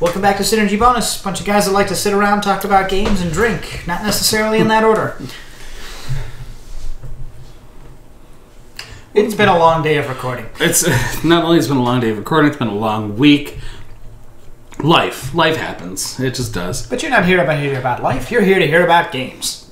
Welcome back to Synergy Bonus. Bunch of guys that like to sit around, talk about games, and drink. Not necessarily in that order. It's been a long day of recording. It's not only has been a long day of recording, it's been a long week. Life happens. It just does. But you're not here to hear about life. You're here to hear about games.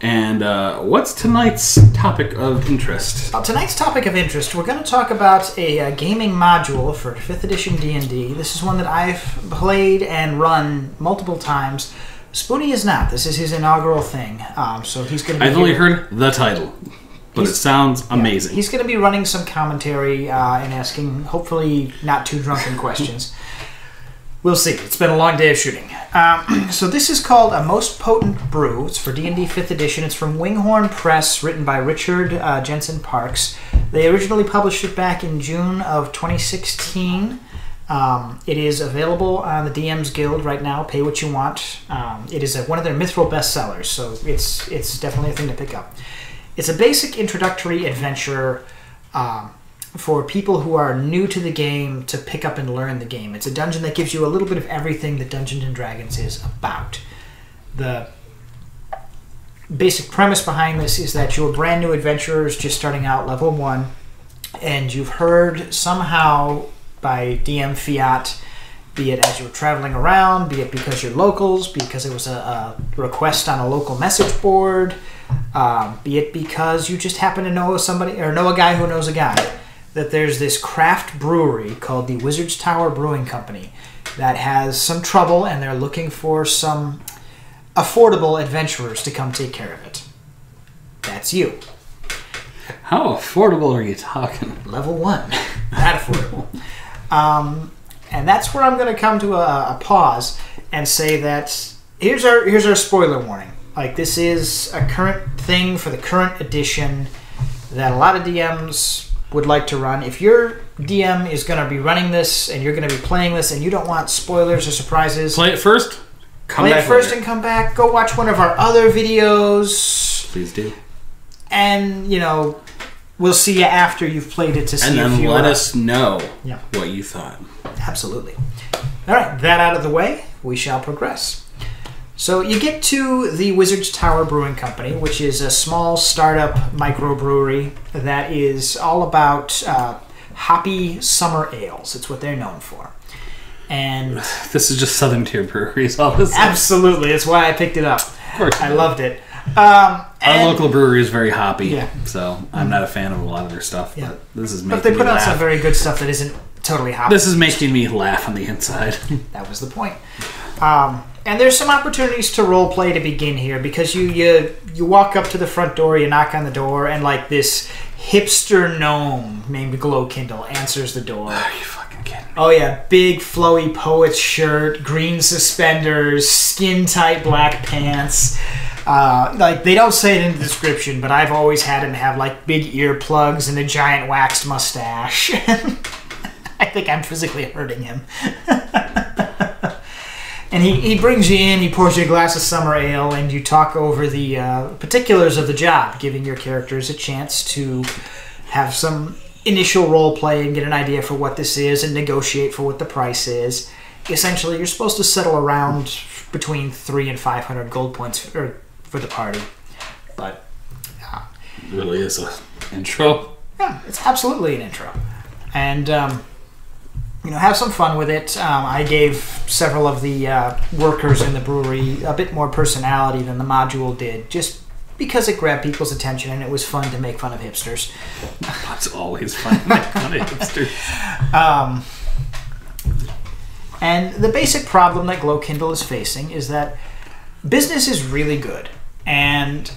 And what's tonight's topic of interest? Tonight's topic of interest, we're going to talk about a gaming module for 5th edition D&D. This is one that I've played and run multiple times. Spoonie is not. This is his inaugural thing. So he's going to be I've only heard the title, but it sounds amazing. He's going to be running some commentary and asking, hopefully not too drunken questions. We'll see. It's been a long day of shooting. So this is called A Most Potent Brew. It's for D&D 5th edition. It's from Winghorn Press, written by Richard Jensen Parks. They originally published it back in June of 2016. It is available on the DM's Guild right now. Pay what you want. It is one of their Mithril bestsellers, so it's definitely a thing to pick up. It's a basic introductory adventure for people who are new to the game to pick up and learn the game. It's a dungeon that gives you a little bit of everything that Dungeons & Dragons is about. The basic premise behind this is that you're brand new adventurers just starting out level 1, and you've heard somehow by DM fiat, be it as you were traveling around, be it because you're locals, because it was a request on a local message board, be it because you just happen to know somebody or know a guy who knows a guy, that there's this craft brewery called the Wizard's Tower Brewing Company that has some trouble, and they're looking for some affordable adventurers to come take care of it. That's you. How affordable are you talking? Level 1. That affordable. And that's where I'm going to come to a pause and say that here's our spoiler warning. Like, this is a current thing for the current edition that a lot of DMs would like to run. If your DM is going to be running this and you're going to be playing this and you don't want spoilers or surprises, Play it first. Play it first and come back. Go watch one of our other videos. Please do. And, we'll see you after you've played it to see if you... And then let us know Yeah. what you thought. Absolutely. All right, that out of the way, we shall progress. So you get to the Wizard's Tower Brewing Company, which is a small startup microbrewery that is all about hoppy summer ales. It's what they're known for. And this is just Southern Tier Breweries, all this. Absolutely, that's why I picked it up. Of course. I loved it. Our local brewery is very hoppy, Yeah. so I'm not a fan of a lot of their stuff. Yeah. But this is making But they me put out laugh. some very good stuff that isn't totally hoppy. This is making me laugh on the inside. That was the point. And there's some opportunities to role play to begin here, because you walk up to the front door, you knock on the door, and like this hipster gnome named Glowkindle answers the door. Are you fucking kidding me? Oh yeah, big flowy poet's shirt, green suspenders, skin tight black pants. Like, they don't say it in the description, but I've always had him have like big earplugs and a giant waxed mustache. I think I'm physically hurting him. And he brings you in, he pours you a glass of summer ale, and you talk over the particulars of the job, giving your characters a chance to have some initial role play and get an idea for what this is and negotiate for what the price is. Essentially, you're supposed to settle around between 300 and 500 gold points for the party. But It really is an intro. yeah, it's absolutely an intro. And have some fun with it. I gave several of the workers in the brewery a bit more personality than the module did, just because it grabbed people's attention and it was fun to make fun of hipsters. It's always fun to make fun of hipsters. And the basic problem that Glowkindle is facing is that business is really good. And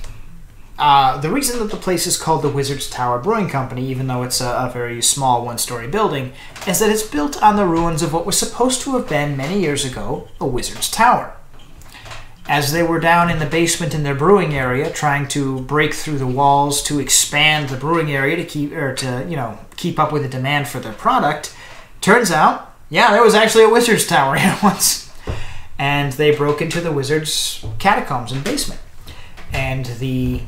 the reason that the place is called the Wizard's Tower Brewing Company, even though it's a very small one-story building, is that it's built on the ruins of what was supposed to have been, many years ago, a wizard's tower. As they were down in the basement in their brewing area, trying to break through the walls to expand the brewing area to keep up with the demand for their product, turns out, yeah, there was actually a wizard's tower here once. And they broke into the wizard's catacombs and basement. the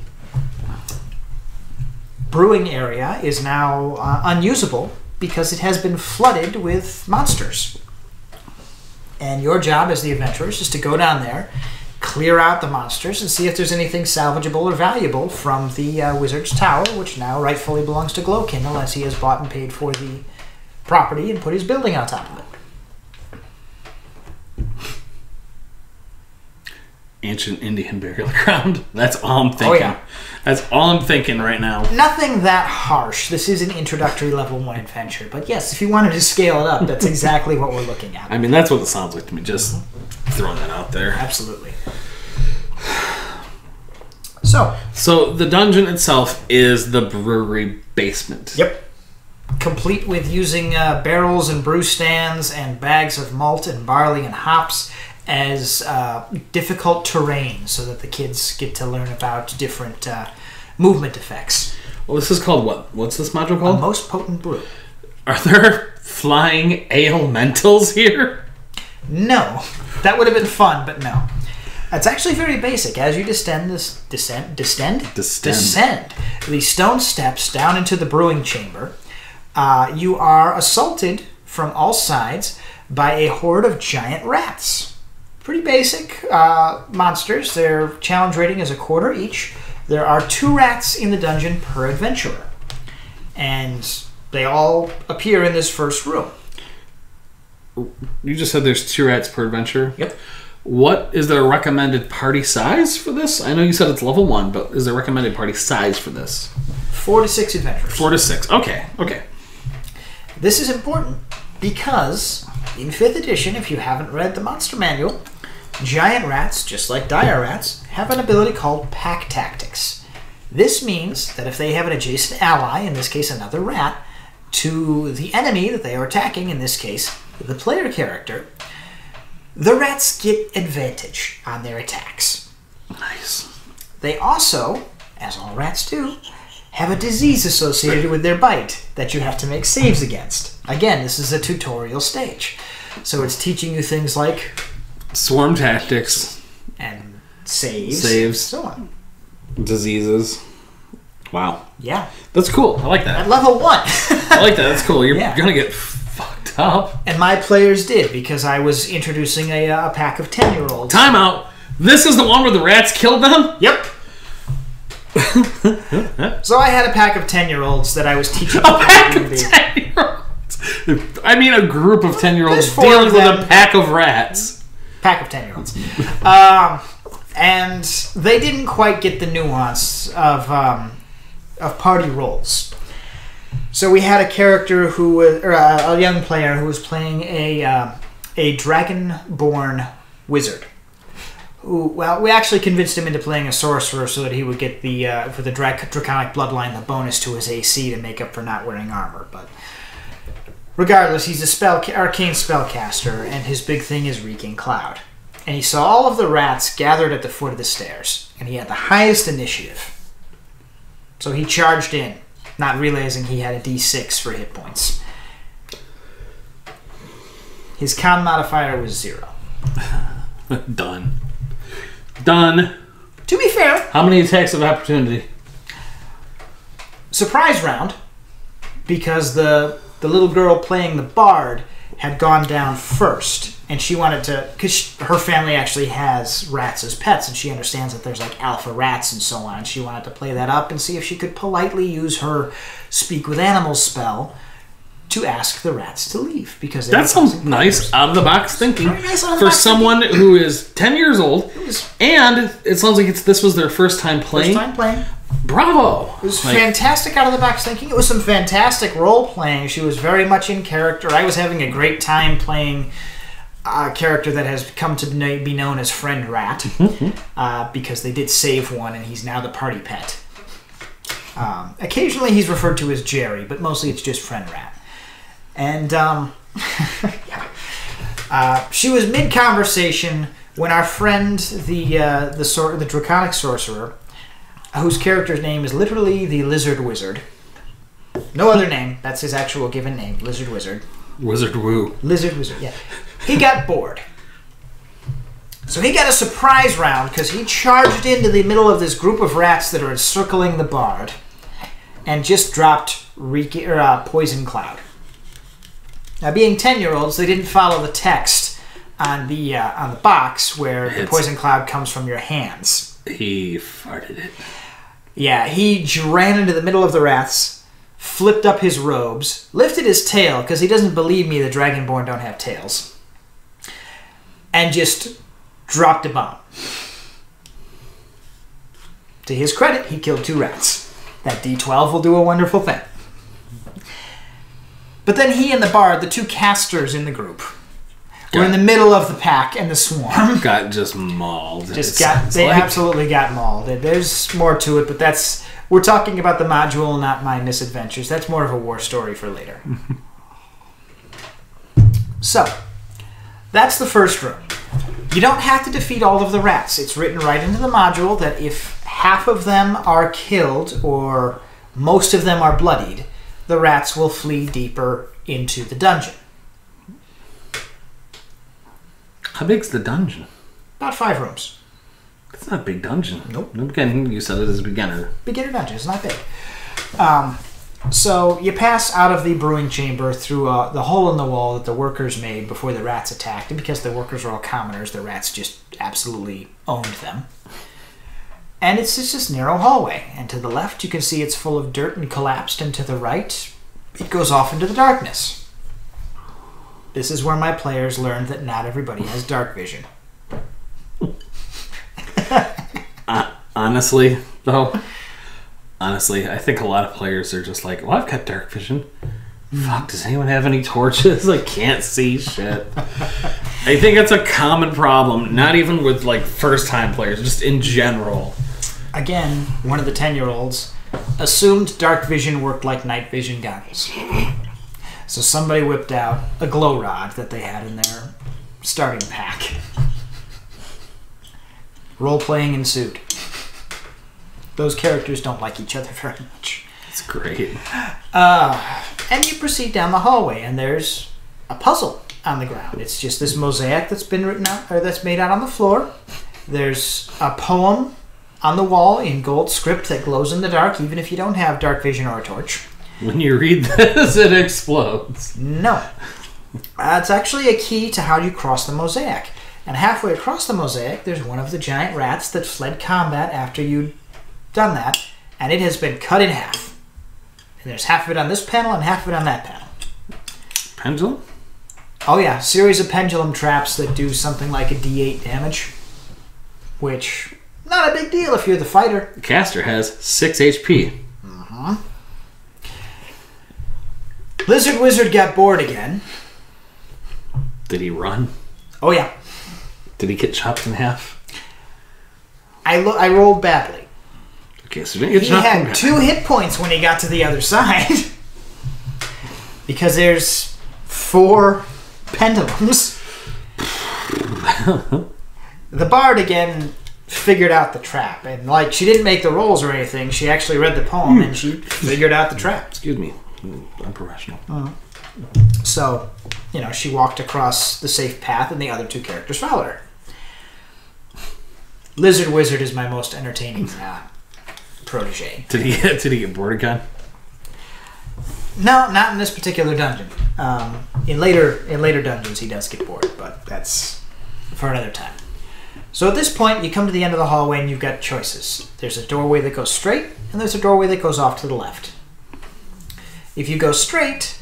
brewing area is now unusable because it has been flooded with monsters. And your job as the adventurers is to go down there, clear out the monsters, and see if there's anything salvageable or valuable from the wizard's tower, which now rightfully belongs to Glowkindle, as he has bought and paid for the property and put his building on top of it. Ancient Indian burial ground. That's all I'm thinking. Oh, yeah. That's all I'm thinking right now. Nothing that harsh. This is an introductory level 1 adventure. But yes, if you wanted to scale it up, that's exactly what we're looking at. I mean, that's what it sounds like to me. Just throwing that out there. Absolutely. So the dungeon itself is the brewery basement. Yep. Complete with using barrels and brew stands and bags of malt and barley and hops as difficult terrain so that the kids get to learn about different movement effects. Well, this is called what? What's this module A called? most potent brew. Are there flying elementals here? No. That would have been fun, but no. It's actually very basic. As you descend the stone steps down into the brewing chamber, you are assaulted from all sides by a horde of giant rats. Pretty basic monsters. Their challenge rating is a quarter each. There are 2 rats in the dungeon per adventurer. And they all appear in this first room. You just said there's 2 rats per adventure? Yep. What is the recommended party size for this? I know you said it's level 1, but is there recommended party size for this? 4 to 6 adventurers. 4 to 6. Okay. This is important because in 5th edition, if you haven't read the monster manual, giant rats, just like dire rats, have an ability called pack tactics. This means that if they have an adjacent ally, in this case another rat, to the enemy that they are attacking, in this case the player character, the rats get advantage on their attacks. Nice. They also, as all rats do, have a disease associated with their bite that you have to make saves against. Again, this is a tutorial stage. So it's teaching you things like Swarm tactics. and saves. So on. Diseases. Wow. Yeah. That's cool. I like that. At level 1. I like that. That's cool. You're Yeah. going to get fucked up. And my players did, because I was introducing a pack of 10-year-olds. Time out. This is the one where the rats killed them? Yep. So I had a pack of 10-year-olds that I was teaching. A pack of 10-year-olds. I mean a group of 10-year-olds There's 4 dealing of with them. a pack of rats. Pack of 10-year-olds. And they didn't quite get the nuance of party roles. So we had a character who was, or a young player who was playing a dragonborn wizard. Who, well, we actually convinced him into playing a sorcerer so that he would get the for the draconic bloodline the bonus to his AC to make up for not wearing armor. But regardless, he's a arcane spellcaster, and his big thing is Wreaking Cloud. And he saw all of the rats gathered at the foot of the stairs, and he had the highest initiative. So he charged in, not realizing he had a D6 for hit points. His con modifier was 0. Done. To be fair, How many attacks of opportunity? surprise round, because the little girl playing the bard had gone down first, and she wanted to, because her family actually has rats as pets, and she understands that there's like alpha rats and so on. She wanted to play that up and see if she could politely use her speak with animals spell to ask the rats to leave, because That sounds nice. Out of the box thinking. Very nice out of the For box someone who is 10 years old, was- and it sounds like this was their first time First playing. time playing. Bravo! It was fantastic out of the box thinking. It was some fantastic role playing. She was very much in character. I was having a great time playing a character that has come to be known as Friend Rat, because they did save one, and he's now the party pet. Occasionally he's referred to as Jerry, but mostly it's just Friend Rat. And she was mid-conversation when our friend, the Draconic Sorcerer, whose character's name is literally the Lizard Wizard. No other name. That's his actual given name, Lizard Wizard. Wizard Woo. Lizard Wizard, yeah. He got bored. So he got a surprise round because he charged into the middle of this group of rats that are encircling the bard and just dropped Poison Cloud. Now, being 10-year-olds, they didn't follow the text on the box where the Poison Cloud comes from your hands. He farted it. Yeah, he ran into the middle of the rats, flipped up his robes, lifted his tail, because he doesn't believe me the Dragonborn don't have tails, and just dropped a bomb. To his credit, he killed 2 rats. That D12 will do a wonderful thing. But then he and the bard, the 2 casters in the group, were in the middle of the pack and the swarm. Got just mauled. They absolutely got mauled. There's more to it, but we're talking about the module, not my misadventures. That's more of a war story for later. So, that's the first room. You don't have to defeat all of the rats. It's written right into the module that if half of them are killed or most of them are bloodied, the rats will flee deeper into the dungeon. How big's the dungeon? About 5 rooms. It's not a big dungeon. Nope. Again, you said it as a beginner. Beginner dungeon. It's not big. So you pass out of the brewing chamber through the hole in the wall that the workers made before the rats attacked. And because the workers are all commoners, the rats just absolutely owned them. And it's just this narrow hallway. And to the left, you can see it's full of dirt and collapsed. And to the right, it goes off into the darkness. This is where my players learned that not everybody has dark vision. Honestly, I think a lot of players are just like, well, I've got dark vision. Fuck, does anyone have any torches? I can't see shit. I think it's a common problem, not even with like first-time players, just in general. Again, one of the 10-year-olds assumed dark vision worked like night vision goggles. So somebody whipped out a glow rod that they had in their starting pack. Role-playing ensued. Those characters don't like each other very much. It's great. And you proceed down the hallway, and there's a puzzle on the ground. It's just this mosaic that's been written out, or that's made out on the floor. There's a poem on the wall in gold script that glows in the dark, even if you don't have dark vision or a torch. When you read this, it explodes. No. It's actually a key to how you cross the mosaic. And halfway across the mosaic, there's one of the giant rats that fled combat after you'd done that, and it has been cut in half. And there's half of it on this panel and half of it on that panel. Pendulum? Oh yeah, series of pendulum traps that do something like a D8 damage, which, not a big deal if you're the fighter. The caster has 6 HP. Lizard Wizard got bored again. Did he run? Oh yeah. Did he get chopped in half? I rolled badly. Okay, so he didn't get chopped in half. He had 2 hit points when he got to the other side. Because there's 4 pendulums. The bard again figured out the trap, and like she didn't make the rolls or anything, she actually read the poem and she figured out the trap. Excuse me, I'm professional. So, she walked across the safe path and the other 2 characters followed her. Lizard Wizard is my most entertaining protege. Did he get bored again? No, not in this particular dungeon. In later dungeons he does get bored, but that's for another time. So at this point, you come to the end of the hallway and you've got choices. There's a doorway that goes straight, and there's a doorway that goes off to the left. If you go straight,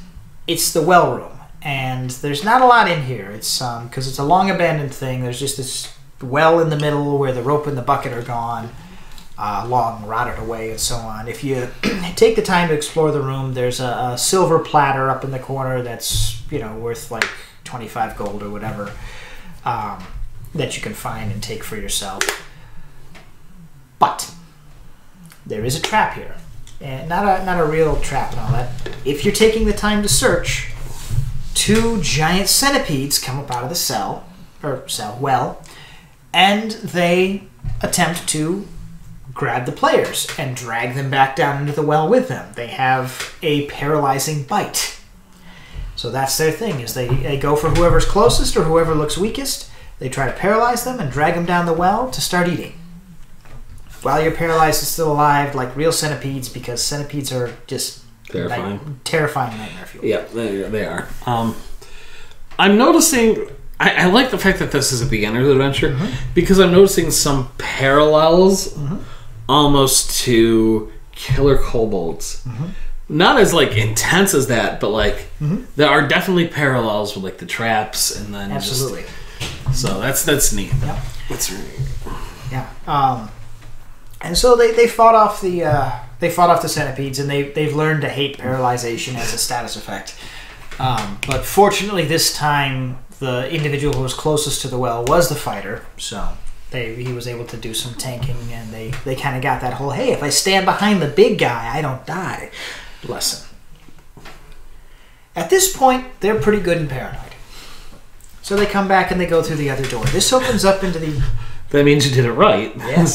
it's the well room, and there's not a lot in here. It's because it's a long abandoned thing. There's just this well in the middle where the rope and the bucket are gone, long rotted away, and so on. If you take the time to explore the room, there's a silver platter up in the corner that's worth like 25 gold or whatever. That you can find and take for yourself. But there is a trap here. And not a real trap and all that. If you're taking the time to search, 2 giant centipedes come up out of the well, and they attempt to grab the players and drag them back down into the well with them. They have a paralyzing bite. So that's their thing, is they go for whoever's closest or whoever looks weakest. They try to paralyze them and drag them down the well to start eating. While your paralyzed is still alive, like real centipedes, because centipedes are just terrifying nightmare fuel. Yeah, they are. I'm noticing... I like the fact that this is a beginner's adventure because I'm noticing some parallels almost to Killer Kobolds. Not as like intense as that, but like there are definitely parallels with like the traps and then absolutely. So that's neat. Yep. That's really neat. Yeah. And so they fought off the centipedes, and they've learned to hate paralyzation as a status effect. But fortunately, this time the individual who was closest to the well was the fighter, so he was able to do some tanking, and they kind of got that whole, hey, if I stand behind the big guy, I don't die lesson. At this point, they're pretty good and paranoid. So they come back and they go through the other door. This opens up into the... That means you did it right. Yes.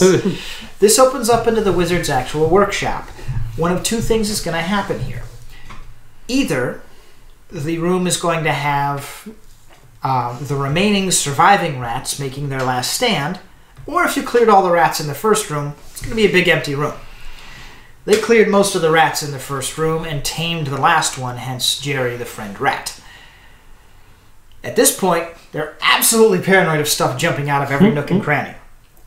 This opens up into the wizard's actual workshop. One of two things is going to happen here. Either the room is going to have the remaining surviving rats making their last stand, or if you cleared all the rats in the first room, it's going to be a big empty room. They cleared most of the rats in the first room and tamed the last one, hence Jerry the friend rat. At this point, they're absolutely paranoid of stuff jumping out of every nook and cranny.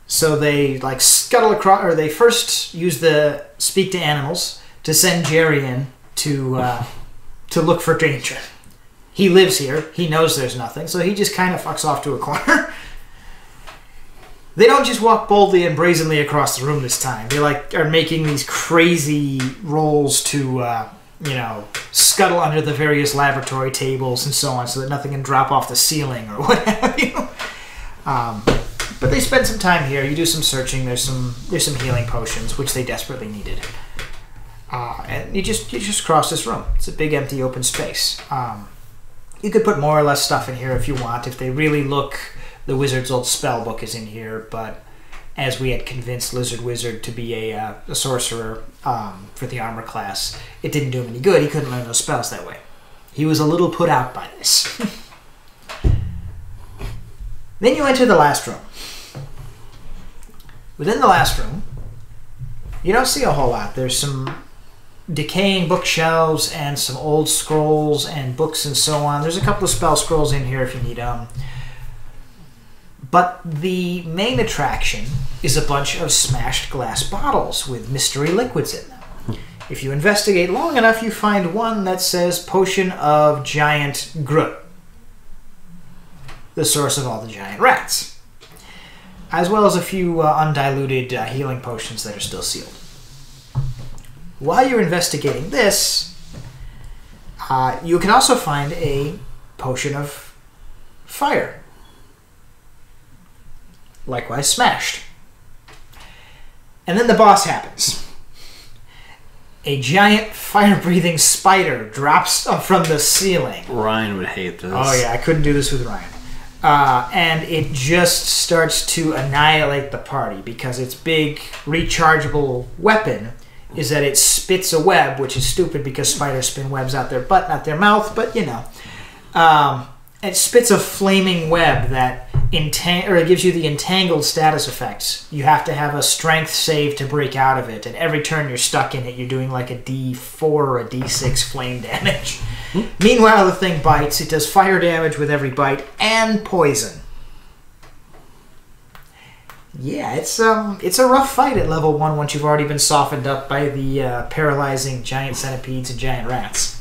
So they like scuttle across, or they first use the speak to animals to send Jerry in to look for danger. He lives here. He knows there's nothing, so he just kind of fucks off to a corner. They don't just walk boldly and brazenly across the room this time. They are making these crazy rolls to, scuttle under the various laboratory tables and so on, so that nothing can drop off the ceiling or what have you. But they spend some time here. You do some searching. There's some healing potions, which they desperately needed. And you just cross this room. It's a big, empty, open space. You could put more or less stuff in here if you want. If they really look, the wizard's old spell book is in here, but as we had convinced Lizard Wizard to be a sorcerer for the armor class, it didn't do him any good. He couldn't learn those spells that way. He was a little put out by this. Then you enter the last room. Within the last room, you don't see a whole lot. There's some decaying bookshelves and some old scrolls and books and so on. There's a couple of spell scrolls in here if you need them. But the main attraction is a bunch of smashed glass bottles with mystery liquids in them. If you investigate long enough, you find one that says Potion of Giant Grut, the source of all the giant rats, as well as a few undiluted healing potions that are still sealed. While you're investigating this, you can also find a potion of fire, likewise smashed. And then the boss happens. A giant fire-breathing spider drops from the ceiling. Ryan would hate this. Oh yeah, I couldn't do this with Ryan. And it just starts to annihilate the party because its big rechargeable weapon is that it spits a web, which is stupid because spiders spin webs out their butt, not their mouth, but you know. It spits a flaming web that it gives you the entangled status effects. You have to have a strength save to break out of it, and every turn you're stuck in it, you're doing like a D4 or a D6 flame damage. Meanwhile, the thing bites. It does fire damage with every bite and poison. Yeah, it's a rough fight at level 1 once you've already been softened up by the paralyzing giant centipedes and giant rats.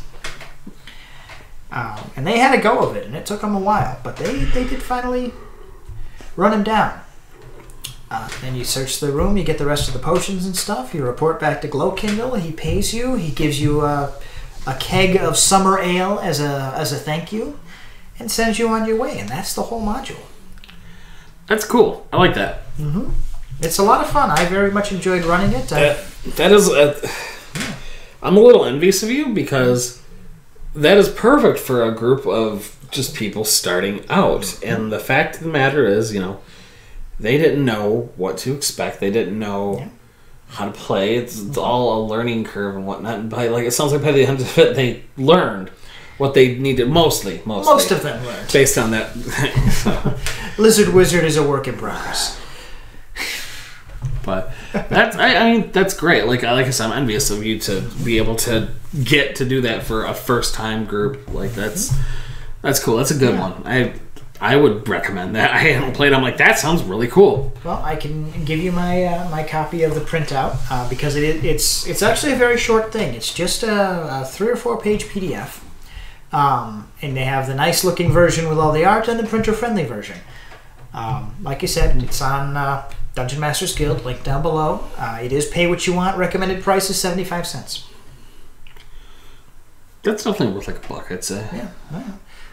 And they had a go of it, and it took them a while, but they did finally run him down. Then you search the room, you get the rest of the potions and stuff, you report back to Glowkindle, he pays you, he gives you a keg of summer ale as a thank you, and sends you on your way, and that's the whole module. That's cool. I like that. Mm-hmm. It's a lot of fun. I very much enjoyed running it. That is... I'm a little envious of you because that is perfect for a group of just people starting out. And the fact of the matter is, they didn't know what to expect. They didn't know how to play. It's all a learning curve and whatnot. And it sounds like by the end of it, they learned what they needed. Most of them learned. Based on that. Lizard Wizard is a work in progress. But I mean that's great. Like I said, I'm envious of you to be able to get to do that for a first time group. Like that's cool. That's a good one. I would recommend that. I haven't played. I'm like, that sounds really cool. Well, I can give you my my copy of the printout because it's actually a very short thing. It's just a 3 or 4 page PDF, and they have the nice looking version with all the art and the printer friendly version. Like you said, it's on Dungeon Masters Guild. Link down below. It is pay what you want. Recommended price is 75 cents. That's definitely worth like $1, I'd say. Yeah.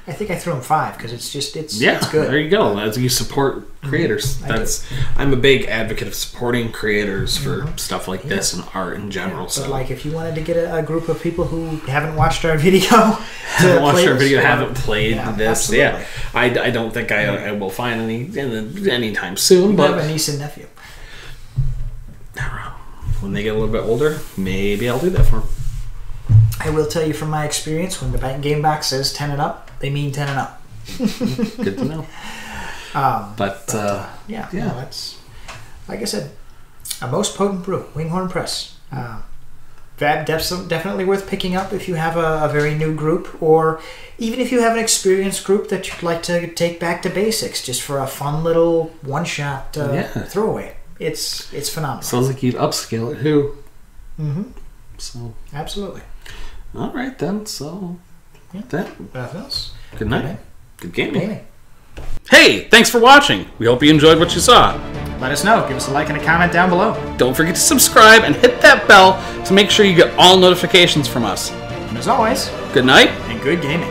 I think I threw him 5 because it's good. There you go. As you support creators. I'm a big advocate of supporting creators for stuff like this and art in general. But like, if you wanted to get a group of people who haven't watched our video, haven't played this, absolutely. I don't think I will find any anytime soon. But have a niece and nephew. When they get a little bit older, maybe I'll do that for them. I will tell you from my experience, when the game box says 10 and up, they mean 10 and up. Good to know. That's, like I said, a most potent brew, Winghorn Press. Definitely worth picking up if you have a very new group, or even if you have an experienced group that you'd like to take back to basics, just for a fun little one-shot throwaway. It's phenomenal. Sounds like you'd upscale it too. Mm-hmm. So absolutely. All right then. So nothing else. Good night. Good gaming. Hey, thanks for watching. We hope you enjoyed what you saw. Let us know. Give us a like and a comment down below. Don't forget to subscribe and hit that bell to make sure you get all notifications from us. And as always, good night and good gaming.